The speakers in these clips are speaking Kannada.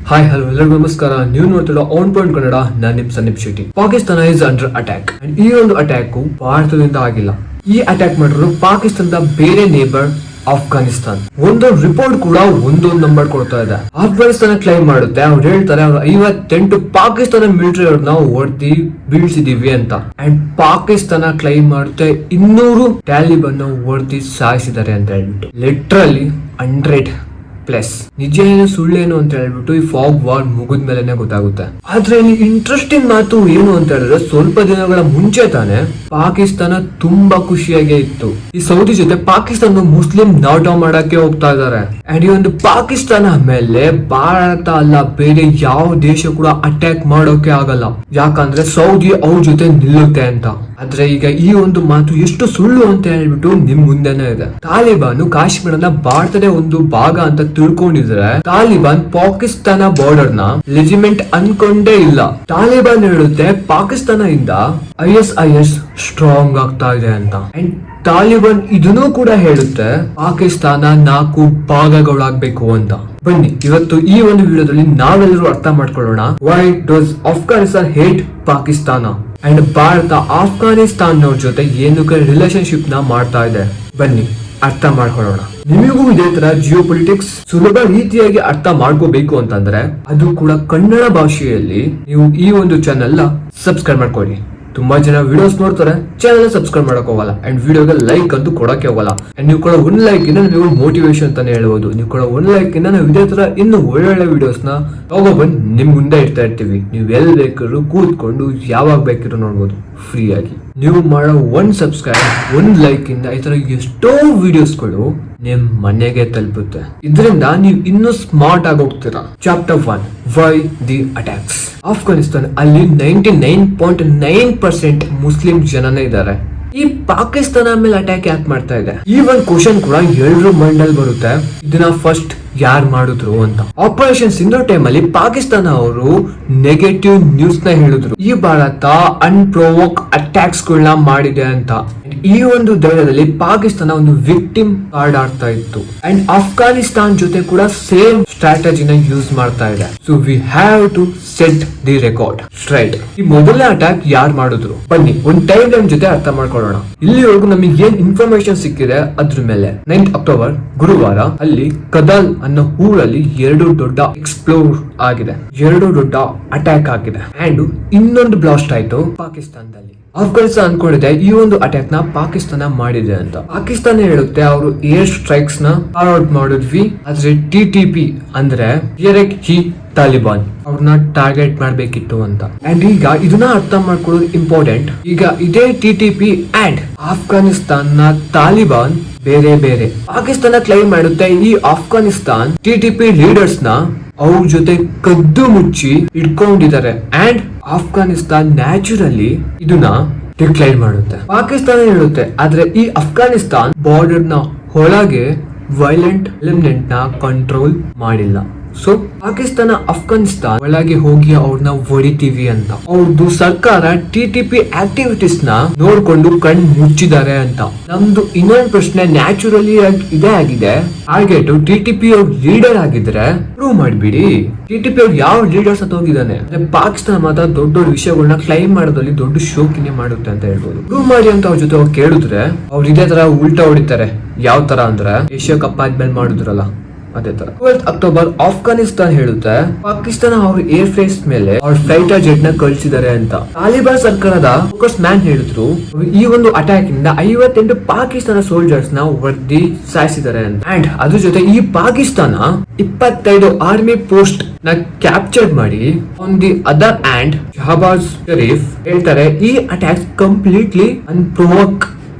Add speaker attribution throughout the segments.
Speaker 1: ಹಾಯ್ ಹಲೋ ಎಲ್ಲರಿಗೂ ನಮಸ್ಕಾರ. ನೀವು ನೋಡ್ತಿರೋ ಆನ್ ಪಾಯಿಂಟ್ ಕನ್ನಡ. ನಾನು ನಿಮ್ Sandeep Shetty. Pakistan is under attack. ಈ ಒಂದು ಅಟ್ಯಾಕ್ ಭಾರತದಿಂದ ಆಗಿಲ್ಲ. ಈ ಅಟ್ಯಾಕ್ ಮಾಡಿರೋದು ಪಾಕಿಸ್ತಾನದ ಬೇರೆ ನೇಬರ್ ಅಫ್ಘಾನಿಸ್ತಾನ್. ಒಂದು ರಿಪೋರ್ಟ್ ಕೂಡ ಒಂದೊಂದು ನಂಬರ್ ಕೊಡ್ತಾ ಇದೆ. ಅಫ್ಘಾನಿಸ್ತಾನ ಕ್ಲೈಮ್ ಮಾಡುತ್ತೆ, ಅವ್ರು ಹೇಳ್ತಾರೆ ಅವ್ರು 58 ಪಾಕಿಸ್ತಾನ ಮಿಲಿಟರಿ ಅವ್ರನ್ನ ಹೊಡೆದಿ ಬೀಳ್ಸಿದೀವಿ ಅಂತ. ಅಂಡ್ ಪಾಕಿಸ್ತಾನ ಕ್ಲೈಮ್ ಮಾಡುತ್ತೆ 200 ಟ್ಯಾಲಿಬನ್ ಹೊಡೆದಿ ಸಾಯಿಸಿದ್ದಾರೆ ಅಂತ ಹೇಳ್ಬಿಟ್ಟು. ಲಿಟ್ರಲಿ 100+. ನಿಜ ಏನು ಸುಳ್ಳೇನು ಅಂತ ಹೇಳ್ಬಿಟ್ಟು ಈ ಫಾಗ್ ವಾರ್ ಮುಗಿದ್ಮೇಲೆ ಗೊತ್ತಾಗುತ್ತೆ. ಆದ್ರೆ ಇಲ್ಲಿ ಇಂಟ್ರೆಸ್ಟಿಂಗ್ ಮಾತು ಏನು ಅಂತ ಹೇಳಿದ್ರೆ, ಸ್ವಲ್ಪ ದಿನಗಳ ಮುಂಚೆ ತಾನೆ ಪಾಕಿಸ್ತಾನ ತುಂಬಾ ಖುಷಿಯಾಗೇ ಇತ್ತು. ಈ ಸೌದಿ ಜೊತೆ ಪಾಕಿಸ್ತಾನ ಮುಸ್ಲಿಂ ನಾಟೋ ಮಾಡಕ್ಕೆ ಹೋಗ್ತಾ ಇದಾರೆ. ಅಂಡ್ ಈ ಒಂದು ಪಾಕಿಸ್ತಾನ ಮೇಲೆ ಭಾರತ ಅಲ್ಲ ಬೇರೆ ಯಾವ ದೇಶ ಕೂಡ ಅಟ್ಯಾಕ್ ಮಾಡೋಕೆ ಆಗಲ್ಲ, ಯಾಕಂದ್ರೆ ಸೌದಿ ಅವ್ರ ಜೊತೆ ನಿಲ್ಲುತ್ತೆ ಅಂತ. ಆದ್ರೆ ಈಗ ಈ ಒಂದು ಮಾತು ಎಷ್ಟು ಸುಳ್ಳು ಅಂತ ಹೇಳ್ಬಿಟ್ಟು ನಿಮ್ ಮುಂದೆನೆ ಇದೆ. ತಾಲಿಬಾನ್ ಕಾಶ್ಮೀರನ ಭಾರತದ ಒಂದು ಭಾಗ ಅಂತ ತಿಳ್ಕೊಂಡಿದ್ರೆ ತಾಲಿಬಾನ್ ಪಾಕಿಸ್ತಾನ ಬಾರ್ಡರ್ ನ ಲೆಜಿಮೆಂಟ್ ಅನ್ಕೊಂಡೇ ಇಲ್ಲ. ತಾಲಿಬಾನ್ ಹೇಳುತ್ತೆ ಪಾಕಿಸ್ತಾನ ಇಂದ ISIS ಸ್ಟ್ರಾಂಗ್ ಆಗ್ತಾ ಇದೆ ಅಂತ. ಅಂಡ್ ತಾಲಿಬಾನ್ ಇದನ್ನು ಕೂಡ ಹೇಳುತ್ತೆ ಪಾಕಿಸ್ತಾನ 4 ಭಾಗಗಳಾಗ್ಬೇಕು ಅಂತ. ಬನ್ನಿ ಇವತ್ತು ಈ ಒಂದು ವಿಡಿಯೋದಲ್ಲಿ ನಾವೆಲ್ಲರೂ ಅರ್ಥ ಮಾಡ್ಕೊಳ್ಳೋಣ, why does Afghanistan hate Pakistan and Bharat Afghanistan ಅವ್ರ ಜೊತೆ ಏನಕ್ಕೆ ರಿಲೇಶನ್ಶಿಪ್ ನ ಮಾಡ್ತಾ ಇದೆ. ಬನ್ನಿ ಅರ್ಥ ಮಾಡ್ಕೊಳ್ಳೋಣ. ನಿಮಗೂ ಇದೇ ತರ ಜಿಯೋ ಪೊಲಿಟಿಕ್ಸ್ ಸುಲಭ ರೀತಿಯಾಗಿ ಅರ್ಥ ಮಾಡ್ಕೋಬೇಕು ಅಂತಂದ್ರೆ ಅದು ಕೂಡ ಕನ್ನಡ ಭಾಷೆಯಲ್ಲಿ ನೀವು ಈ ಒಂದು ಚಾನೆಲ್ ಸಬ್ಸ್ಕ್ರೈಬ್ ಮಾಡ್ಕೊಳ್ಳಿ. ತುಂಬಾ ಜನ ವಿಡಿಯೋಸ್ ನೋಡ್ತಾರೆ, ಚಾನೆಲ್ ಸಬ್ಸ್ಕ್ರೈಬ್ ಮಾಡಕ್ ಹೋಗಲ್ಲ ಅಂಡ್ ವಿಡಿಯೋಗೆ ಲೈಕ್ ಅಂತೂ ಕೊಡಕ್ಕೆ ಹೋಗಲ್ಲ. ಅಂಡ್ ನೀವು ಕೊಡೋ 1 ಲೈಕ್ ಇಂದ ನೀವು ಮೋಟಿವೇಶನ್ ಅಂತಾನೆ ಹೇಳ್ಬೋದು. ನೀವು ಕೊಡೋ 1 ಲೈಕ್ ಇಂದ ನಾವು ಇದೇ ತರ ಇನ್ನು ಒಳ್ಳೊಳ್ಳೆ ವಿಡಿಯೋಸ್ ನ ತಗೊಬಂದು ನಿಮ್ ಮುಂದೆ ಇಡ್ತಾ ಇರ್ತೀವಿ. ನೀವು ಎಲ್ಲಿ ಬೇಕಾದ್ರೂ ಕೂತ್ಕೊಂಡು ಯಾವಾಗ ಬೇಕಿದ್ರು ನೋಡ್ಬೋದು ಫ್ರೀ ಆಗಿ. ನೀವು ಮಾಡೋ 1 ಸಬ್ಸ್ಕ್ರೈಬ್ 1 ಲೈಕ್ ಇಂದ ಈ ತರ ಎಷ್ಟೋ ವಿಡಿಯೋಸ್ಗಳು ನಿಮ್ ಮನೆಗೆ ತಲುಪುತ್ತೆ. ಇದರಿಂದ ನೀವು ಇನ್ನೂ ಸ್ಮಾರ್ಟ್ ಆಗಿ ಹೋಗ್ತೀರಾ. Chapter 1, why the attacks. Afghanistan ಅಲ್ಲಿ 99.9% ಮುಸ್ಲಿಂ ಜನನೇ ಇದ್ದಾರೆ. ಈ ಪಾಕಿಸ್ತಾನ ಮೇಲೆ ಅಟ್ಯಾಕ್ ಯಾಕೆ ಮಾಡ್ತಾ ಇದೆ? ಈ ಒಂದು ಕ್ವಶನ್ ಕೂಡ ಎಲ್ಲರೂ ಮೈಂಡ್ ಅಲ್ಲಿ ಬರುತ್ತೆ, ಇದನ್ನ ಫಸ್ಟ್ ಯಾರು ಮಾಡಿದ್ರು ಅಂತ. ಆಪರೇಷನ್ ಸಿಂಧೂರ್ ಟೈಮ್ ಅಲ್ಲಿ ಪಾಕಿಸ್ತಾನ ಅವರು ನೆಗೆಟಿವ್ ನ್ಯೂಸ್ ನ ಹೇಳಿದ್ರು, ಈ ಭಾರತ ಅನ್ಪ್ರೊವೋಕ್ ಅಟ್ಯಾಕ್ಸ್ ಗಳನ್ನ ಮಾಡಿದೆ ಅಂತ. ಈ ಒಂದು ಧೈರ್ಯದಲ್ಲಿ ಪಾಕಿಸ್ತಾನ ಒಂದು ವಿಕ್ಟಿಮ್ ಕಾರ್ಡ್ ಆಡ್ತಾ ಇತ್ತು. ಅಂಡ್ ಅಫ್ಘಾನಿಸ್ತಾನ್ ಜೊತೆ ಕೂಡ ಸೇಮ್ ಸ್ಟ್ರಾಟಜಿನ ಯೂಸ್ ಮಾಡ್ತಾ ಇದೆ. So we have to set the record straight. ಈ ಮೊದಲನೇ ಅಟ್ಯಾಕ್ ಯಾರು ಮಾಡಿದ್ರು? ಬನ್ನಿ ಒಂದು ಟೈಮ್ ಲೈನ್ ಜೊತೆ ಅರ್ಥ ಮಾಡ್ಕೊಳ್ಳೋಣ. ಇಲ್ಲಿವರೆಗೂ ನಮಗೆ ಏನ್ ಇನ್ಫಾರ್ಮೇಶನ್ ಸಿಕ್ಕಿದೆ ಅದ್ರ ಮೇಲೆ 9th ಅಕ್ಟೋಬರ್ ಗುರುವಾರ ಅಲ್ಲಿ ಕದಾಲ್ ಅನ್ನೋ ಊರಲ್ಲಿ 2 ದೊಡ್ಡ ಎಕ್ಸ್ಪ್ಲೋರ್ ಆಗಿದೆ, 2 ದೊಡ್ಡ ಅಟ್ಯಾಕ್ ಆಗಿದೆ. ಅಂಡ್ ಇನ್ನೊಂದು ಬ್ಲಾಸ್ಟ್ ಆಯ್ತು ಪಾಕಿಸ್ತಾನದಲ್ಲಿ. ಅಫ್ಘಾನಿಸ್ತಾನ ಅನ್ಕೊಂಡಿದೆ ಈ ಒಂದು ಅಟ್ಯಾಕ್ ನ ಪಾಕಿಸ್ತಾನ ಮಾಡಿದೆ ಅಂತ. ಪಾಕಿಸ್ತಾನ ಹೇಳುತ್ತೆ ಅವರು ಏರ್ ಸ್ಟ್ರೈಕ್ಸ್ ನ ಫಾರ್ವರ್ಡ್ ಮಾಡಿದ್ವಿ, ಆದ್ರೆ TTP ಅಂದ್ರೆ ತಾಲಿಬಾನ್ ಅವ್ರನ್ನ ಟಾರ್ಗೆಟ್ ಮಾಡ್ಬೇಕಿತ್ತು ಅಂತ. ಅಂಡ್ ಈಗ ಇದನ್ನ ಅರ್ಥ ಮಾಡ್ಕೊಳ್ಳೋದು ಇಂಪಾರ್ಟೆಂಟ್. ಈಗ ಇದೇ TTP ಅಂಡ್ ಅಫ್ಘಾನಿಸ್ತಾನ್ ನ ತಾಲಿಬಾನ್ ಬೇರೆ ಬೇರೆ. ಪಾಕಿಸ್ತಾನ ಕ್ಲೈಮ್ ಮಾಡುತ್ತೆ ಈ ಅಫ್ಘಾನಿಸ್ತಾನ್ TTP ಲೀಡರ್ಸ್ ನ ಅವ್ರ ಜೊತೆ ಕದ್ದು ಮುಚ್ಚಿ ಇಟ್ಕೊಂಡಿದ್ದಾರೆ. ಅಂಡ್ ಅಫ್ಘಾನಿಸ್ತಾನ್ ನ್ಯಾಚುರಲಿ ಇದನ್ನ ಡಿಕ್ಲೈರ್ ಮಾಡುತ್ತೆ. ಪಾಕಿಸ್ತಾನ ಹೇಳುತ್ತೆ ಆದ್ರೆ ಈ ಅಫ್ಘಾನಿಸ್ತಾನ್ ಬಾರ್ಡರ್ ನ ಒಳಗೆ ವೈಲೆಂಟ್ ಎಲಿಮೆಂಟ್ ನ ಕಂಟ್ರೋಲ್ ಮಾಡಿಲ್ಲ. ಸೊ ಪಾಕಿಸ್ತಾನ ಅಫ್ಘಾನಿಸ್ತಾನ್ ಒಳಗೆ ಹೋಗಿ ಅವ್ರನ್ನ ಹೊಡಿತೀವಿ ಅಂತ ಅವ್ರದ್ದು ಸರ್ಕಾರ TTP ಆಕ್ಟಿವಿಟೀಸ್ ನ ನೋಡ್ಕೊಂಡು ಕಣ್ ಮುಚ್ಚಿದ್ದಾರೆ ಅಂತ. ನಮ್ದು ಇನ್ನೊಂದು ಪ್ರಶ್ನೆ ನ್ಯಾಚುರಲಿ ಇದೇ ಆಗಿದೆ, ಟಾರ್ಗೆಟ್ TTP ಅವ್ರ ಲೀಡರ್ ಆಗಿದ್ರೆ ಪ್ರೂವ್ ಮಾಡ್ಬಿಡಿ. TTP ಅವ್ರು ಯಾವ ಲೀಡರ್ಸ್ ಅಂತ ಹೋಗಿದ್ದಾನೆ. ಪಾಕಿಸ್ತಾನ ಮಾತ್ರ ದೊಡ್ಡ ದೊಡ್ಡ ವಿಷಯಗಳನ್ನ ಕ್ಲೈಮ್ ಮಾಡೋದ್ರಲ್ಲಿ ದೊಡ್ಡ ಶೋಕಿನೇ ಮಾಡುತ್ತೆ ಅಂತ ಹೇಳ್ಬೋದು. ಪ್ರೂವ್ ಮಾಡಿ ಅಂತ ಅವ್ರ ಜೊತೆ ಅವ್ರು ಕೇಳಿದ್ರೆ ಅವ್ರು ಇದೇ ತರ ಉಲ್ಟಾ ಹೊಡಿತಾರೆ. ಯಾವ ತರ ಅಂದ್ರೆ ಏಷ್ಯಾ ಕಪ್ ಆದ್ಮೇಲೆ ಮಾಡಿದ್ರಲ್ಲ ಅದೇ ತರ. 12th ಅಕ್ಟೋಬರ್ ಅಫ್ಘಾನಿಸ್ತಾನ್ ಹೇಳುತ್ತೆ ಪಾಕಿಸ್ತಾನ ಅವ್ರ ಏರ್ ಫೇಸ್ ಮೇಲೆ ಅವ್ರ ಫೈಟರ್ ಜೆಟ್ ನ ಕಳಿಸಿದ್ದಾರೆ ಅಂತ. ತಾಲಿಬಾನ್ ಸರ್ಕಾರದ ಫೋಕಸ್ ಮ್ಯಾನ್ ಹೇಳಿದ್ರು ಈ ಒಂದು ಅಟ್ಯಾಕ್ ಇಂದ 58 ಪಾಕಿಸ್ತಾನ ಸೋಲ್ಜರ್ಸ್ ನ ಹೊಡೆದಿ ಸಾಯಿಸಿದ್ದಾರೆ ಅಂತ. ಅಂಡ್ ಅದ್ರ ಜೊತೆ ಈ ಪಾಕಿಸ್ತಾನ 25 ಆರ್ಮಿ ಪೋಸ್ಟ್ ನ ಕ್ಯಾಪ್ಚರ್ ಮಾಡಿ. On the other hand Shahbaz Sharif ಹೇಳ್ತಾರೆ ಈ ಅಟ್ಯಾಕ್ ಕಂಪ್ಲೀಟ್ಲಿ ಅನ್ಪ್ರೊವೋಕ್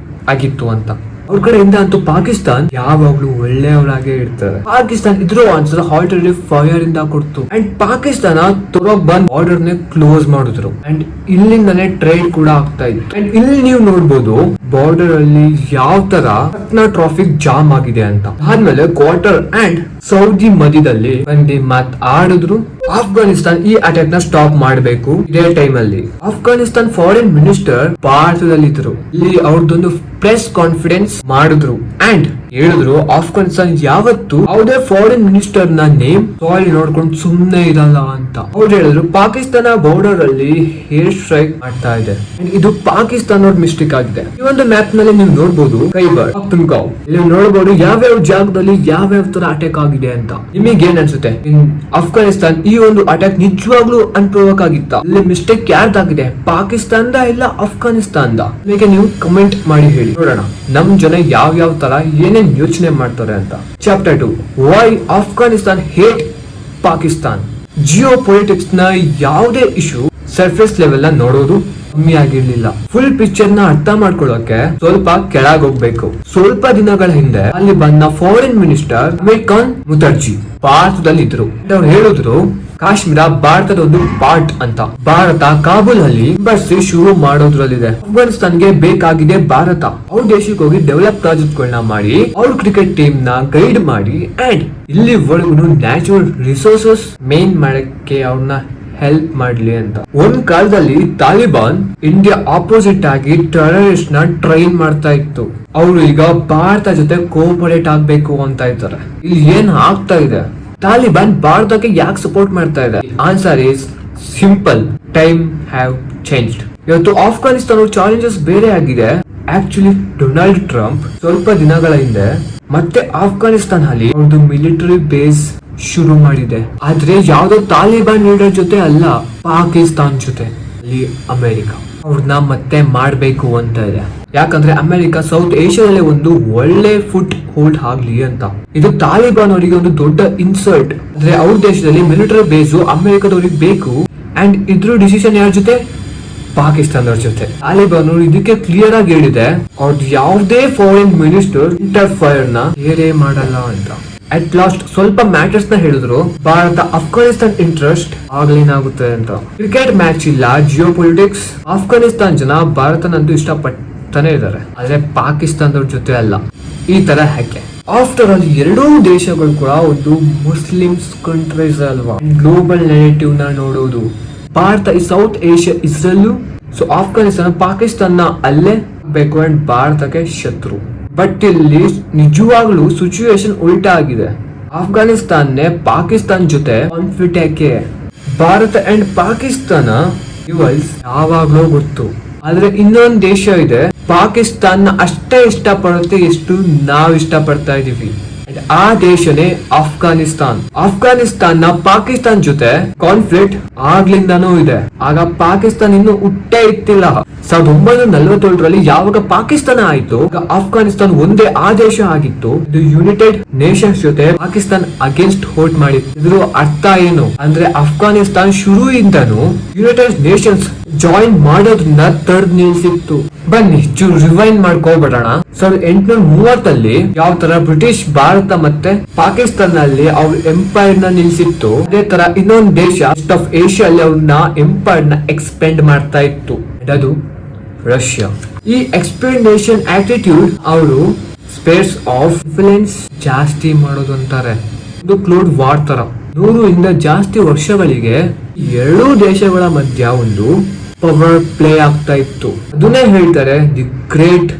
Speaker 1: ಆಗಿತ್ತು ಅಂತ. ಅವ್ರ ಕಡೆಯಿಂದ ಅಂತೂ ಪಾಕಿಸ್ತಾನ್ ಯಾವಾಗ್ಲೂ ಒಳ್ಳೆಯವರಾಗೆ ಇರ್ತಾರೆ. ಪಾಕಿಸ್ತಾನ್ ಇದ್ರೂ ಆನ್ಸರ್ ಆಲ್ರೆಡಿ ಫೈರ್ ಇಂದ ಕೊಡ್ತು. ಅಂಡ್ ಪಾಕಿಸ್ತಾನ ತೊರಗ್ ಬಂದ್ ಬಾರ್ಡರ್ ನೇ ಕ್ಲೋಸ್ ಮಾಡಿದ್ರು. ಅಂಡ್ ಇಲ್ಲಿಂದಾನೆ ಟ್ರೇಡ್ ಕೂಡ ಆಗ್ತಾ ಇತ್ತು. ಅಂಡ್ ಇಲ್ಲಿ ನೀವು ನೋಡ್ಬೋದು ಬಾರ್ಡರ್ ಅಲ್ಲಿ ಯಾವ ತರ ಟ್ರಾಫಿಕ್ ಜಾಮ್ ಆಗಿದೆ ಅಂತ. ಆದ್ಮೇಲೆ ಕ್ವಾರ್ಟರ್ ಅಂಡ್ ಸೌದಿ ಮಧ್ಯದಲ್ಲಿ ಬಂದು ಆಡಿದ್ರು. ಅಫ್ಘಾನಿಸ್ತಾನ್ ಈ ಅಟ್ಯಾಕ್ ನ ಸ್ಟಾಪ್ ಮಾಡಬೇಕು. ಇದೇ ಟೈಮ್ ಅಲ್ಲಿ ಅಫ್ಘಾನಿಸ್ತಾನ್ ಫಾರಿನ್ ಮಿನಿಸ್ಟರ್ ಭಾರತದಲ್ಲಿ ಇದ್ರು. ಇಲ್ಲಿ ಅವ್ರದ್ದೊಂದು ಪ್ರೆಸ್ ಕಾನ್ಫಿಡೆನ್ಸ್ ಮಾಡಿದ್ರು ಅಂಡ್ ಹೇಳಿದ್ರು ಆಫ್ಘಾನಿಸ್ತಾನ್ ಯಾವತ್ತು ಯಾವುದೇ ಫಾರಿನ್ ಮಿನಿಸ್ಟರ್ ನ ನೇಮ್ ಸಾಯಿಲ್ ನೋಡ್ಕೊಂಡು ಸುಮ್ನೆ ಇರಲ್ಲ ಅಂತ. ಅವ್ರು ಹೇಳಿದ್ರು ಪಾಕಿಸ್ತಾನ ಬಾರ್ಡರ್ ಅಲ್ಲಿ ಏರ್ ಸ್ಟ್ರೈಕ್ ಮಾಡ್ತಾ ಇದೆ. ಇದು ಪಾಕಿಸ್ತಾನ ಮಿಸ್ಟೇಕ್ ಆಗಿದೆ. ಈ ಒಂದು ಮ್ಯಾಪ್ ನಲ್ಲಿ ನೀವು ನೋಡಬಹುದು ಖೈಬರ್ ಪಖ್ತೂನ್ಖಾವ್ ಇಲ್ಲಿ ನೋಡಬಹುದು ಯಾವ್ಯಾವ ಜಾಗದಲ್ಲಿ ಯಾವ್ಯಾವ ತರ ಅಟ್ಯಾಕ್ ಆಗಿದೆ ಅಂತ. ನಿಮಗೆ ಏನ್ ಅನ್ಸುತ್ತೆ? ಅಫ್ಘಾನಿಸ್ತಾನ್ ಈ ಒಂದು ಅಟ್ಯಾಕ್ ನಿಜವಾಗ್ಲೂ ಅನ್ಪ್ರೂವಕ್ ಆಗಿತ್ತ? ಇಲ್ಲಿ ಮಿಸ್ಟೇಕ್ ಯಾರ್ದಾಗಿದೆ, ಪಾಕಿಸ್ತಾನದ ಇಲ್ಲ ಅಫ್ಘಾನಿಸ್ತಾನದ? ನಿಮಗೆ ನೀವು ಕಮೆಂಟ್ ಮಾಡಿ ಹೇಳಿ ನೋಡೋಣ ನಮ್ ಜನ ಯಾವ ತರ ಏನೇನ್ ಯೋಚನೆ ಮಾಡ್ತಾರೆ ಅಂತ. Chapter 2 why Afghanistan hate Pakistan. Geopolitics ನ ಯಾವುದೇ ಇಶ್ಯೂ ಸರ್ಫೇಸ್ ಲೆವೆಲ್ ನ ನೋಡೋದು ಕಮ್ಮಿ ಆಗಿರ್ಲಿಲ್ಲ. ಫುಲ್ ಪಿಕ್ಚರ್ ನ ಅರ್ಥ ಮಾಡ್ಕೊಳ್ಳೋಕೆ ಸ್ವಲ್ಪ ಕೆಳಗೆ ಹೋಗ್ಬೇಕು. ಸ್ವಲ್ಪ ದಿನಗಳ ಹಿಂದೆ ಅಲ್ಲಿ ಬಂದ ಫಾರಿನ್ ಮಿನಿಸ್ಟರ್ ಅಮೀರ್ ಖಾನ್ ಮುಖರ್ಜಿ ಭಾರತದಲ್ಲಿ ಇದ್ರು. ಅವ್ರು ಹೇಳಿದ್ರು ಕಾಶ್ಮೀರ ಭಾರತದ ಒಂದು ಪಾರ್ಟ್ ಅಂತ. ಭಾರತ ಕಾಬೂಲ್ ಅಲ್ಲಿ ಎಂಬಸಿ ಶುರು ಮಾಡೋದ್ರಲ್ಲಿದೆ. ಅಫ್ಘಾನಿಸ್ತಾನ್ಗೆ ಬೇಕಾಗಿದೆ ಭಾರತ. ಅವ್ರ ದೇಶಕ್ಕೆ ಹೋಗಿ ಡೆವಲಪ್ ಪ್ರಾಜೆಕ್ಟ್ ಗಳನ್ನ ಮಾಡಿ ಅವ್ರ ಕ್ರಿಕೆಟ್ ಟೀಮ್ ನ ಗೈಡ್ ಮಾಡಿ ಅಂಡ್ ಇಲ್ಲಿ ಒಳಗೂ ನ್ಯಾಚುರಲ್ ರಿಸೋರ್ಸಸ್ ಮೇನ್ ಮಾಡಕ್ಕೆ ಅವ್ರನ್ನ ಹೆಲ್ಪ್ ಮಾಡ್ಲಿ ಅಂತ. ಒಂದ್ ಕಾಲದಲ್ಲಿ ತಾಲಿಬಾನ್ ಇಂಡಿಯಾ ಆಪೋಸಿಟ್ ಆಗಿ ಟೆರರಿಸ್ಟ್ ನ ಟ್ರೈನ್ ಮಾಡ್ತಾ ಇತ್ತು. ಅವರು ಈಗ ಭಾರತ ಜೊತೆ ಕೋಆಪರೇಟ್ ಆಗ್ಬೇಕು ಅಂತ ಇದ್ದಾರೆ. ಇಲ್ಲಿ ಏನ್ ಆಗ್ತಾ ಇದೆ? ತಾಲಿಬಾನ್ ಭಾರತಕ್ಕೆ ಯಾಕೆ ಸಪೋರ್ಟ್ ಮಾಡ್ತಾ ಇದೆ? Answer is simple, time have changed. ಇವತ್ತು ಆಫ್ಘಾನಿಸ್ತಾನ ಚಾಲೆಂಜಸ್ ಬೇರೆ ಆಗಿದೆ. ಆಕ್ಚುಲಿ ಡೊನಾಲ್ಡ್ ಟ್ರಂಪ್ ಸ್ವಲ್ಪ ದಿನಗಳ ಹಿಂದೆ ಮತ್ತೆ ಆಫ್ಘಾನಿಸ್ತಾನ ಅಲ್ಲಿ ಒಂದು ಮಿಲಿಟರಿ ಬೇಸ್ ಶುರು ಮಾಡಿದೆ. ಆದ್ರೆ ಯಾವ್ದೋ ತಾಲಿಬಾನ್ ಲೀಡರ್ ಜೊತೆ ಅಲ್ಲ, ಪಾಕಿಸ್ತಾನ್ ಜೊತೆ. ಅಲ್ಲಿ ಅಮೆರಿಕ ಅವ್ರನ್ನ ಮತ್ತೆ ಮಾಡ್ಬೇಕು ಅಂತ ಇದೆ. ಯಾಕಂದ್ರೆ ಅಮೆರಿಕ ಸೌತ್ ಏಷ್ಯಾದಲ್ಲೇ ಒಂದು ಒಳ್ಳೆ ಫುಟ್ ಹೋಲ್ಡ್ ಆಗ್ಲಿ ಅಂತ. ಇದು ತಾಲಿಬಾನ್ ಅವರಿಗೆ ಒಂದು ದೊಡ್ಡ ಇನ್ಸಲ್ಟ್. ಅಂದ್ರೆ ಅವ್ರ ದೇಶದಲ್ಲಿ ಮಿಲಿಟರಿ ಬೇಸು ಅಮೆರಿಕದವ್ರಿಗೆ ಬೇಕು ಅಂಡ್ ಇದ್ರ ಡಿಸಿಷನ್ ಯಾರ ಜೊತೆ? ಪಾಕಿಸ್ತಾನದವ್ರ ಜೊತೆ. ತಾಲಿಬಾನ್ ಇದಕ್ಕೆ ಕ್ಲಿಯರ್ ಆಗಿ ಹೇಳಿದೆ ಅವ್ರದ್ದು ಯಾವುದೇ ಫಾರಿನ್ ಮಿನಿಸ್ಟರ್ ಇಂಟರ್ಫೈರ್ ನ ಏನೇ ಮಾಡಲ್ಲ ಅಂತ. ಅಟ್ ಲಾಸ್ಟ್ ಸ್ವಲ್ಪ ಮ್ಯಾಟರ್ಸ್ ನ ಹೇಳಿದ್ರು. ಭಾರತ ಅಫ್ಘಾನಿಸ್ತಾನ್ ಇಂಟ್ರೆಸ್ಟ್ ಆಗ್ಲೇನಾಗುತ್ತೆ ಅಂತ. ಕ್ರಿಕೆಟ್ ಮ್ಯಾಚ್ ಇಲ್ಲ, ಜಿಯೋ ಪೊಲಿಟಿಕ್ಸ್. ಅಫ್ಘಾನಿಸ್ತಾನ್ ಜನ ಭಾರತನಂತೂ ಇಷ್ಟಪಡ್ತಾನೆ ಇದ್ದಾರೆ, ಆದ್ರೆ ಪಾಕಿಸ್ತಾನದವ್ರ ಜೊತೆ ಅಲ್ಲ. ಈ ತರ ಯಾಕೆ? ಆಫ್ಟರ್ ಆಲ್ ಎರಡೂ ದೇಶಗಳು ಕೂಡ ಒಂದು ಮುಸ್ಲಿಮ್ಸ್ ಕಂಟ್ರೀಸ್ ಅಲ್ವಾ. ಗ್ಲೋಬಲ್ ನೆಗೆಟಿವ್ ನ ನೋಡೋದು. ಭಾರತ ಈ south Asia Israel, so Afghanistan Pakistan ಅಲ್ಲೇ ಬೇಕು ಅಂಡ್ ಭಾರತಕ್ಕೆ ಶತ್ರು. ಬಟ್ ಇಲ್ಲಿ ನಿಜವಾಗ್ಲೂ ಸಿಚುವೇಶನ್ ಉಲ್ಟಾ ಆಗಿದೆ. ಅಫ್ಘಾನಿಸ್ತಾನ್ ಪಾಕಿಸ್ತಾನ್ ಜೊತೆ ಕಾನ್ಫ್ಲಿಕ್ಟ್ ಯಾಕೆ? ಭಾರತ ಅಂಡ್ ಪಾಕಿಸ್ತಾನ ರಿವಲ್ಸ್ ಯಾವಾಗ್ಲೂ ಗೊತ್ತು. ಆದ್ರೆ ಇನ್ನೊಂದು ದೇಶ ಇದೆ, ಪಾಕಿಸ್ತಾನ ಅಷ್ಟೇ ಇಷ್ಟ ಪಡುತ್ತೆ ಎಷ್ಟು ನಾವ್ ಇಷ್ಟ ಪಡ್ತಾ ಇದೀವಿ. ಆ ದೇಶನೇ ಅಫ್ಘಾನಿಸ್ತಾನ್. ಅಫ್ಘಾನಿಸ್ತಾನ ಪಾಕಿಸ್ತಾನ್ ಜೊತೆ ಕಾನ್ಫ್ಲಿಕ್ಟ್ ಆಗ್ಲಿಂದಾನೂ ಇದೆ. ಆಗ ಪಾಕಿಸ್ತಾನ ಇನ್ನು ಹುಟ್ಟೇ ಇತ್ತಿಲ್ಲ. 1947ರಲ್ಲಿ ಯಾವಾಗ ಪಾಕಿಸ್ತಾನ ಆಯ್ತು, ಅಫ್ಘಾನಿಸ್ತಾನ್ ಒಂದೇ ಆ ದೇಶ ಆಗಿತ್ತು. ಇದು ಯುನೈಟೆಡ್ ನೇಷನ್ಸ್ ಜೊತೆ ಪಾಕಿಸ್ತಾನ್ ಅಗೇನ್ಸ್ಟ್ ಹೋಲ್ಡ್ ಮಾಡಿತ್ತು. ಇದ್ರ ಅರ್ಥ ಏನು ಅಂದ್ರೆ ಅಫ್ಘಾನಿಸ್ತಾನ್ ಶುರುವಿಂದನು ಯುನೈಟೆಡ್ ನೇಷನ್ಸ್ ಜಾಯಿನ್ ಮಾಡೋದ್ರಿಂದ ತಡೆದ್ ನಿಲ್ಸಿತ್ತು. ಬನ್ನಿ ಚೂರು ರಿವೈಂಡ್ ಮಾಡ್ಕೋಬಿಡೋಣ. 1830 ಯಾವ ತರ ಬ್ರಿಟಿಷ್ ಭಾರತ ಮತ್ತೆ ಪಾಕಿಸ್ತಾನಲ್ಲಿ ಅವ್ರ ಎಂಪೈರ್ ನ ನಿಲ್ಸಿತ್ತು, ಅದೇ ತರ ಇನ್ನೊಂದು ದೇಶ ಆಫ್ ಏಷ್ಯಾ ಅಲ್ಲಿ ಅವ್ರನ್ನ ಎಂಪೈರ್ ನ ಎಕ್ಸ್ಪೆಂಡ್ ಮಾಡ್ತಾ ಇತ್ತು. ಅದು ರಷ್ಯಾ. ಈ ಎಕ್ಸ್ಪೆಂಡೇಷನ್ ಆಟಿಟ್ಯೂಡ್ ಅವರು ಸ್ಪೇಸ್ ಆಫ್ ಇನ್ಫ್ಲುಯೆನ್ಸ್ ಜಾಸ್ತಿ ಮಾಡೋದು ಅಂತಾರೆ. ಇದು ಕ್ಲೋಡ್ ವಾರ್ ತರ 100 ಜಾಸ್ತಿ ವರ್ಷಗಳಿಗೆ ಎರಡೂ ದೇಶಗಳ ಮಧ್ಯ ಒಂದು ಪವರ್ ಪ್ಲೇ ಆಗ್ತಾ ಇತ್ತು. ಅದನ್ನೇ ಹೇಳ್ತಾರೆ ದಿ ಗ್ರೇಟ್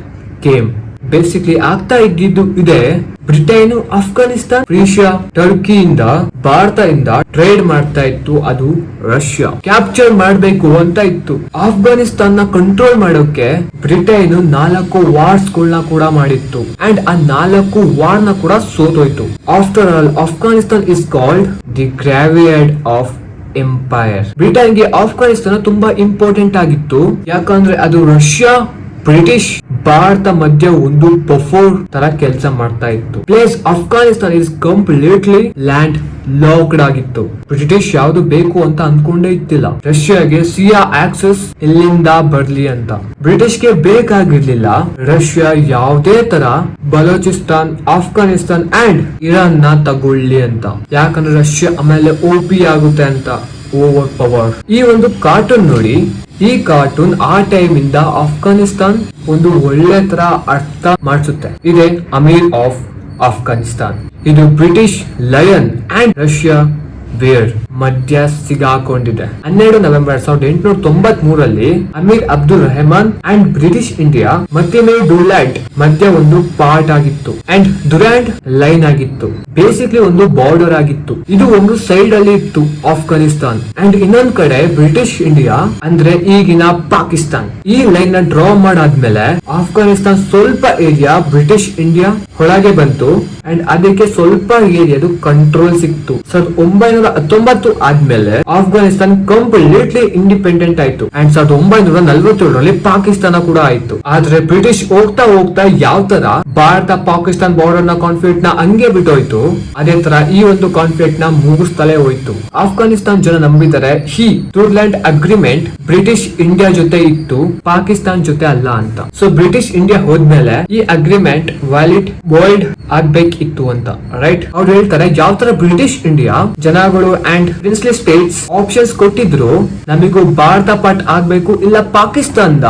Speaker 1: ಗೇಮ್. ಬೇಸಿಕ್ಲಿ ಆಗ್ತಾ ಇದ್ದಿದ್ದು ಇದೆ. ಬ್ರಿಟನ್ ಅಫ್ಘಾನಿಸ್ತಾನ್ ಪರ್ಷಿಯಾ ಟರ್ಕಿಯಿಂದ ಭಾರತದಿಂದ ಟ್ರೇಡ್ ಮಾಡ್ತಾ ಇತ್ತು. ಅದು ರಷ್ಯಾ ಕ್ಯಾಪ್ಚರ್ ಮಾಡ್ಬೇಕು ಅಂತ ಇತ್ತು. ಅಫ್ಘಾನಿಸ್ತಾನ್ ನ ಕಂಟ್ರೋಲ್ ಮಾಡೋಕೆ ಬ್ರಿಟನ್ 4 ವಾರ್ಸ್ ಗಳನ್ನ ಕೂಡ ಮಾಡಿತ್ತು ಅಂಡ್ ಆ 4 ವಾರ್ ನ ಕೂಡ ಸೋತೋಯ್ತು. After all Afghanistan is called the graveyard of empire. ಬ್ರಿಟನ್ಗೆ ಅಫ್ಘಾನಿಸ್ತಾನ ತುಂಬಾ ಇಂಪಾರ್ಟೆಂಟ್ ಆಗಿತ್ತು. ಯಾಕಂದ್ರೆ ಅದು ರಷ್ಯಾ, ಬ್ರಿಟಿಷ್, ಭಾರತ ಮಧ್ಯ ಒಂದು ಬಫೋರ್ ತರ ಕೆಲಸ ಮಾಡ್ತಾ ಇತ್ತು. Place Afghanistan is completely land locked ಆಗಿತ್ತು. ಬ್ರಿಟಿಷ್ ಯಾವ್ದು ಬೇಕು ಅಂತ ಅನ್ಕೊಂಡೇ ಇತ್ತಿಲ್ಲ. ರಷ್ಯಾಗೆ ಸಿಯಾ ಆಕ್ಸೆಸ್ ಎಲ್ಲಿಂದ ಬರ್ಲಿ ಅಂತ. ಬ್ರಿಟಿಷ್ಗೆ ಬೇಕಾಗಿರ್ಲಿಲ್ಲ ರಷ್ಯಾ ಯಾವುದೇ ತರ ಬಲೂಚಿಸ್ತಾನ್, ಅಫ್ಘಾನಿಸ್ತಾನ್ ಅಂಡ್ ಇರಾನ್ ನ ತಗೊಳ್ಳಿ ಅಂತ. ಯಾಕಂದ್ರೆ ರಷ್ಯಾ ಆಮೇಲೆ OP ಆಗುತ್ತೆ ಅಂತ, ಓವರ್ ಪವರ್. ಈ ಒಂದು ಕಾರ್ಟೂನ್ ನೋಡಿ. ಈ ಕಾರ್ಟೂನ್ ಆ ಟೈಮ್ ಇಂದ ಅಫ್ಘಾನಿಸ್ತಾನ್ ಒಂದು ಒಳ್ಳೆ ತರ ಅರ್ಥ ಮಾಡಿಸುತ್ತೆ. ಇದೆ ಅಮೀರ್ ಆಫ್ ಅಫ್ಘಾನಿಸ್ತಾನ್, ಇದು British lion and Russia bear ಮಧ್ಯ ಸಿಗಾಕೊಂಡಿದೆ. 12 ನವೆಂಬರ್ 1893 ಅಮೀರ್ Abdul Rehman and British India ಮತ್ತೆ ಡೂಲ್ಯಾಂಡ್ ಮಧ್ಯ ಒಂದು ಪಾರ್ಟ್ ಆಗಿತ್ತು ಅಂಡ್ ಡುರಾಂಡ್ ಲೈನ್ ಆಗಿತ್ತು. ಬೇಸಿಕ್ಲಿ ಒಂದು ಬಾರ್ಡರ್ ಆಗಿತ್ತು. ಇದು ಒಂದು ಸೈಡ್ ಅಲ್ಲಿ ಇತ್ತು ಆಫ್ಘಾನಿಸ್ತಾನ್ ಅಂಡ್ ಇನ್ನೊಂದ್ ಕಡೆ ಬ್ರಿಟಿಷ್ ಇಂಡಿಯಾ ಅಂದ್ರೆ ಈಗಿನ ಪಾಕಿಸ್ತಾನ್. ಈ ಲೈನ್ ನ ಡ್ರಾ ಮಾಡಾದ್ಮೇಲೆ ಆಫ್ಘಾನಿಸ್ತಾನ್ ಸ್ವಲ್ಪ ಏರಿಯಾ ಬ್ರಿಟಿಷ್ ಇಂಡಿಯಾ ಒಳಗೆ ಬಂತು ಅಂಡ್ ಅದಕ್ಕೆ ಸ್ವಲ್ಪ ಏರಿಯಾದು ಕಂಟ್ರೋಲ್ ಸಿಕ್ತು. 1919 ಆದ್ಮೇಲೆ ಆಫ್ಘಾನಿಸ್ತಾನ್ ಕಂಪ್ಲೀಟ್ಲಿ ಇಂಡಿಪೆಂಡೆಂಟ್ ಆಯ್ತು ಅಂಡ್ 1947 ಪಾಕಿಸ್ತಾನ ಕೂಡ ಆಯ್ತು. ಆದ್ರೆ ಬ್ರಿಟಿಷ್ ಹೋಗ್ತಾ ಹೋಗ್ತಾ ಯಾವ ತರ ಭಾರತ ಪಾಕಿಸ್ತಾನ್ ಬಾರ್ಡರ್ ನ ಕಾನ್ಫ್ಲಿಕ್ಟ್ ನ ಹಂಗೆ ಬಿಟ್ಟೋಯ್ತು, ಅದೇ ತರ ಈ ಒಂದು ಕಾನ್ಫ್ಲಿಕ್ಟ್ ನ ಮುಗಿಸ್ತಲೇ ಹೋಯ್ತು. ಆಫ್ಘಾನಿಸ್ತಾನ್ ಜನ ನಂಬಿದ್ದಾರೆ ಈ ಡುರಾಂಡ್ ಅಗ್ರಿಮೆಂಟ್ ಬ್ರಿಟಿಷ್ ಇಂಡಿಯಾ ಜೊತೆ ಇತ್ತು, ಪಾಕಿಸ್ತಾನ್ ಜೊತೆ ಅಲ್ಲ ಅಂತ. ಸೊ ಬ್ರಿಟಿಷ್ ಇಂಡಿಯಾ ಹೋದ್ಮೇಲೆ ಈ ಅಗ್ರಿಮೆಂಟ್ ವ್ಯಾಲಿಡ್ ಬಾಯ್ಡ್ ಆಗ್ಬೇಕಿತ್ತು ಅಂತ, ರೈಟ್? ಅವ್ರು ಹೇಳ್ತಾರೆ ಯಾವ ತರ ಬ್ರಿಟಿಷ್ ಇಂಡಿಯಾ ಜನಗಳು ಅಂಡ್ ಪ್ರಿನ್ಸ್ಲಿ ಸ್ಟೇಟ್ಸ್ ಆಪ್ಷನ್ಸ್ ಕೊಟ್ಟಿದ್ರು, ನಮಿಗೂ ಭಾರತ ಪಾರ್ಟ್ ಆಗ್ಬೇಕು ಇಲ್ಲ ಪಾಕಿಸ್ತಾನದ,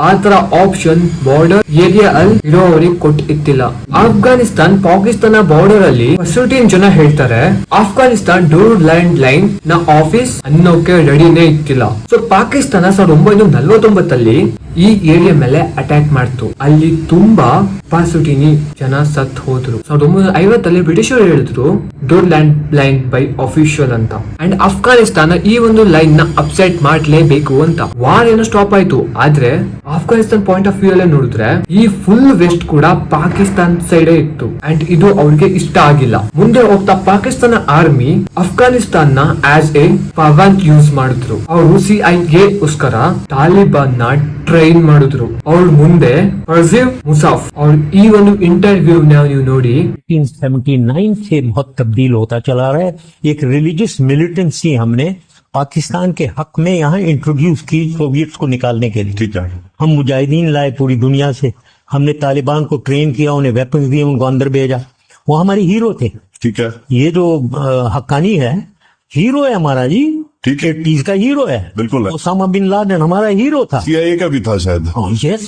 Speaker 1: ಆ ತರ ಆಪ್ಷನ್ ಬಾರ್ಡರ್ ಏರಿಯಾ ಅಲ್ಲಿ ಇರೋವರಿಗೆ ಕೊಟ್ಟಿತ್ತಿಲ್ಲ. ಆಫ್ಘಾನಿಸ್ತಾನ್ ಪಾಕಿಸ್ತಾನ ಬಾರ್ಡರ್ ಅಲ್ಲಿ 15 ಜನ ಹೇಳ್ತಾರೆ ಆಫ್ಘಾನಿಸ್ತಾನ್ ಡುರಾಂಡ್ ಲೈನ್ ನ ಆಫೀಸ್ ಅನ್ನೋಕೆ ರೆಡಿನೇ ಇತ್ತಿಲ್ಲ. ಸೊ ಪಾಕಿಸ್ತಾನ 1949 ಈ ಏರಿಯಾ ಮೇಲೆ ಅಟ್ಯಾಕ್ ಮಾಡ್ತು. ಅಲ್ಲಿ ತುಂಬಾ ಪಾಸುಟಿನಿ ಜನ ಸತ್ ಹೋದ್ರು. 1950 ಬ್ರಿಟಿಷರು ಹೇಳಿದ್ರು ಡುರಾಂಡ್ ಲೈನ್ ಬೈ ಅಫಿಷಿಯಲ್ ಅಂತ ಅಂಡ್ ಅಫ್ಘಾನಿಸ್ತಾನ ಈ ಒಂದು ಲೈನ್ ನ ಅಪ್ಸೆಟ್ ಮಾಡ್ಲೇಬೇಕು ಅಂತ. ವಾರ್ ಏನೋ ಸ್ಟಾಪ್ ಆಯ್ತು. ಆದ್ರೆ ಆಫ್ಘಾನಿಸ್ತಾನ್ ಪಾಯಿಂಟ್ ಆಫ್ ವ್ಯೂ ಅಲ್ಲೇ ನೋಡಿದ್ರೆ ಈ ಫುಲ್ ವೆಸ್ಟ್ ಕೂಡ ಪಾಕಿಸ್ತಾನ್ ಸೈಡ್ ಇತ್ತು ಅಂಡ್ ಇದು ಅವ್ರಿಗೆ ಇಷ್ಟ ಆಗಿಲ್ಲ. ಮುಂದೆ ಹೋಗ್ತಾ ಪಾಕಿಸ್ತಾನ ಆರ್ಮಿ ಅಫ್ಘಾನಿಸ್ತಾನ್ ನ ಆಸ್ ಎ ಪವನ್ ಯೂಸ್ ಮಾಡಿದ್ರು. ಅವರು CIA ಗೋಸ್ಕರ ತಾಲಿಬಾನ್ ನ ಟ್ರೈನ್ ಮಾಡಿದ್ರು. ಅವ್ರ ಮುಂದೆ ಪರ್ವೇಜ್ ಮುಷರಫ್ ಅವ್ರ ಈ ಒಂದು ಇಂಟರ್ವ್ಯೂ ನೀವು ನೋಡಿ
Speaker 2: 1979 से बहुत तब्दील होता चला रहा है. एक रिलीजियस मिलिटेंसी हमने पाकिस्तान के हक में यहाँ इंट्रोड्यूस की सोवियट्स को निकालने के लिए.
Speaker 3: ठीक है.
Speaker 2: हम मुजाहिदीन लाए पूरी दुनिया से, हमने तालिबान को ट्रेन किया, उन्हें वेपन्स दिए, उनको अंदर भेजा. वो हमारे हीरो थे.
Speaker 3: ठीक है.
Speaker 2: ये जो हक्कानी है हीरो है हमारा जी.
Speaker 3: ठीक है.
Speaker 2: 80s का हीरो है.
Speaker 3: बिल्कुल है.
Speaker 2: ओसामा बिन लादेन हमारा हीरो था.
Speaker 3: CIA का भी था शायद.
Speaker 2: यस,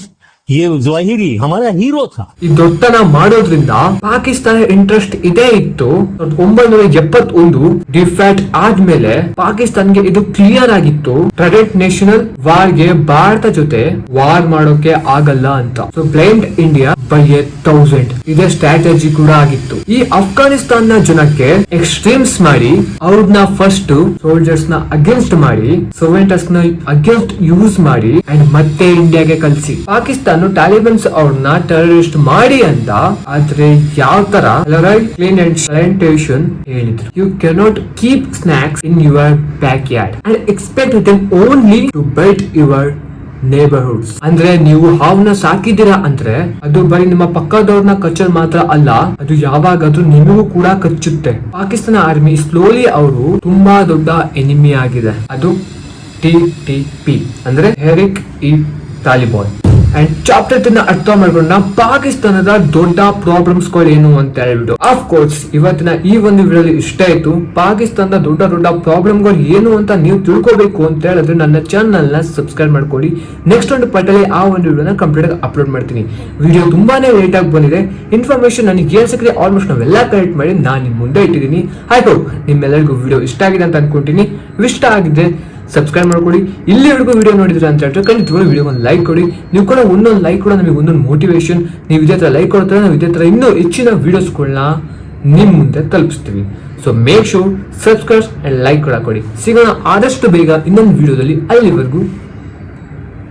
Speaker 2: ये ज़वाहिरी हमारा हीरो था.
Speaker 1: ಈ ದೊಡ್ಡತನ ಮಾಡೋದ್ರಿಂದ ಪಾಕಿಸ್ತಾನ ಇಂಟ್ರೆಸ್ಟ್ ಇದೇ ಇತ್ತು. 1971 ಡಿಫ್ಯಾಕ್ಟ್ ಆದ್ಮೇಲೆ ಪಾಕಿಸ್ತಾನ್ಗೆ ಇದು ಕ್ಲಿಯರ್ ಆಗಿತ್ತು ಟ್ರೆಡೆಂಟ್ ನ್ಯಾಷನಲ್ ವಾರ್ ಗೆ ಭಾರತ ಜೊತೆ ವಾರ್ ಮಾಡೋಕೆ ಆಗಲ್ಲ ಅಂತ. ಸೊ ಬ್ಲೈಂಡ್ ಇಂಡಿಯಾ ಬೈ 1000 ಇದೇ ಸ್ಟ್ರಾಟಜಿ ಕೂಡ ಆಗಿತ್ತು. ಈ ಅಫ್ಘಾನಿಸ್ತಾನ್ ನ ಜನಕ್ಕೆ ಎಕ್ಸ್ಟ್ರೀಮ್ಸ್ ಮಾಡಿ ಅವ್ರನ್ನ ಫಸ್ಟ್ ಸೋಲ್ಜರ್ಸ್ ನ ಅಗೇನ್ಸ್ಟ್ ಮಾಡಿ ಸೋವಿಯಟ್ಸ್ ನ ಅಗೇನ್ಸ್ಟ್ ಯೂಸ್ ಮಾಡಿ ಅಂಡ್ ಮತ್ತೆ ಇಂಡಿಯಾಗೆ ಕಳಿಸಿ ಪಾಕಿಸ್ತಾನ ತಾಲಿಬಾನ್ಸ್ ಅವ್ರನ್ನ ಟೆರರಿಸ್ಟ್ ಮಾಡಿ ಅಂತ. ಆದ್ರೆ ಯಾವ ತರ ಕ್ಲೀನ್ ಅಂಡ್ ಸ್ಯಾನಿಟೇಷನ್ ಹೇಳಿದ್ರು. You cannot keep snakes in your backyard and expect them only to bite your neighbourhoods. ಅಂದ್ರೆ ನೀವು ಹಾವನ್ನ ಸಾಕಿದ್ದೀರಾ ಅಂದ್ರೆ ಅದು ಬರೀ ನಿಮ್ಮ ಪಕ್ಕದವ್ರನ್ನ ಕಚ್ಚೋದು ಮಾತ್ರ ಅಲ್ಲ, ಅದು ಯಾವಾಗಾದ್ರೂ ನಿಮಗೂ ಕೂಡ ಕಚ್ಚುತ್ತೆ. ಪಾಕಿಸ್ತಾನ ಆರ್ಮಿ ಸ್ಲೋಲಿ ಅವರು ತುಂಬಾ ದೊಡ್ಡ ಎನಿಮಿ ಆಗಿದೆ. ಅದು TTP ಅಂದ್ರೆ ಟೆಹರಿಕ್ ಇ ತಾಲಿಬಾನ್. ಅಂಡ್ ಚಾಪ್ಟರ್ ಅರ್ಥ ಮಾಡ್ಕೊಂಡ ಪಾಕಿಸ್ತಾನದ ದೊಡ್ಡ ಪ್ರಾಬ್ಲಮ್ಸ್ ಗಳು ಏನು ಅಂತ ಹೇಳ್ಬಿಟ್ಟು. ಆಫ್ ಕೋರ್ಸ್ ಇವತ್ತಿನ ಈ ಒಂದು ವಿಡಿಯೋಲಿ ಇಷ್ಟ ಆಯ್ತು. ಪಾಕಿಸ್ತಾನದ ದೊಡ್ಡ ದೊಡ್ಡ ಪ್ರಾಬ್ಲಮ್ ಗಳು ಏನು ಅಂತ ನೀವು ತಿಳ್ಕೋಬೇಕು ಅಂತ ಹೇಳಿದ್ರೆ ನನ್ನ ಚಾನಲ್ ನ ಸಬ್ಸ್ಕ್ರೈಬ್ ಮಾಡ್ಕೊಳ್ಳಿ. ನೆಕ್ಸ್ಟ್ ಒಂದು ಪಟ್ಟಲ್ಲಿ ಆ ಒಂದು ವಿಡಿಯೋನ ಕಂಪ್ಲೀಟ್ ಆಗಿ ಅಪ್ಲೋಡ್ ಮಾಡ್ತೀನಿ. ವಿಡಿಯೋ ತುಂಬಾನೇ ಲೇಟ್ ಆಗಿ ಬಂದಿದೆ. ಇನ್ಫಾರ್ಮೇಶನ್ ನನಗೆ ಏನ್ ಸಿಕ್ಕಿದೆ ಆಲ್ಮೋಸ್ಟ್ ನಾವೆಲ್ಲ ಕಲೆಕ್ಟ್ ಮಾಡಿ ನಾನು ನಿಮ್ ಮುಂದೆ ಇಟ್ಟಿದ್ದೀನಿ. ಆಯ್ತು, ನಿಮ್ಮೆಲ್ಲರಿಗೂ ವಿಡಿಯೋ ಇಷ್ಟ ಆಗಿದೆ ಅಂತ ಅನ್ಕೊಂತೀನಿ. ಇಷ್ಟ ಆಗಿದ್ರೆ ಸಬ್ಸ್ಕ್ರೈಬ್ ಮಾಡ್ಕೊಳ್ಳಿ. ಇಲ್ಲಿವರೆಗೂ ವಿಡಿಯೋ ನೋಡಿದ್ರೆ ಅಂತ ಹೇಳ್ತಾರೆ ಖಂಡಿತವಾಗ್ಲೂ ವಿಡಿಯೋ ಒಂದು ಲೈಕ್ ಕೊಡಿ. ನೀವು ಕೂಡ ಒಂದೊಂದು ಲೈಕ್ ಕೂಡ ನಮಗೆ ಒಂದೊಂದು ಮೋಟಿವೇಶನ್. ನೀವು ಇದೇ ತರ ಲೈಕ್ ಕೊಡ್ತಾರೆ ನಾವು ಇದೇ ತರ ಇನ್ನೂ ಹೆಚ್ಚಿನ ವಿಡಿಯೋಸ್ಗಳನ್ನ ನಿಮ್ ಮುಂದೆ ತಲುಪಿಸ್ತೀವಿ. So make sure subscribe and like ಕೂಡ ಕೊಡಿ. ಸಿಗೋಣ ಆದಷ್ಟು ಬೇಗ ಇನ್ನೊಂದು ವಿಡಿಯೋದಲ್ಲಿ. ಅಲ್ಲಿವರೆಗೂ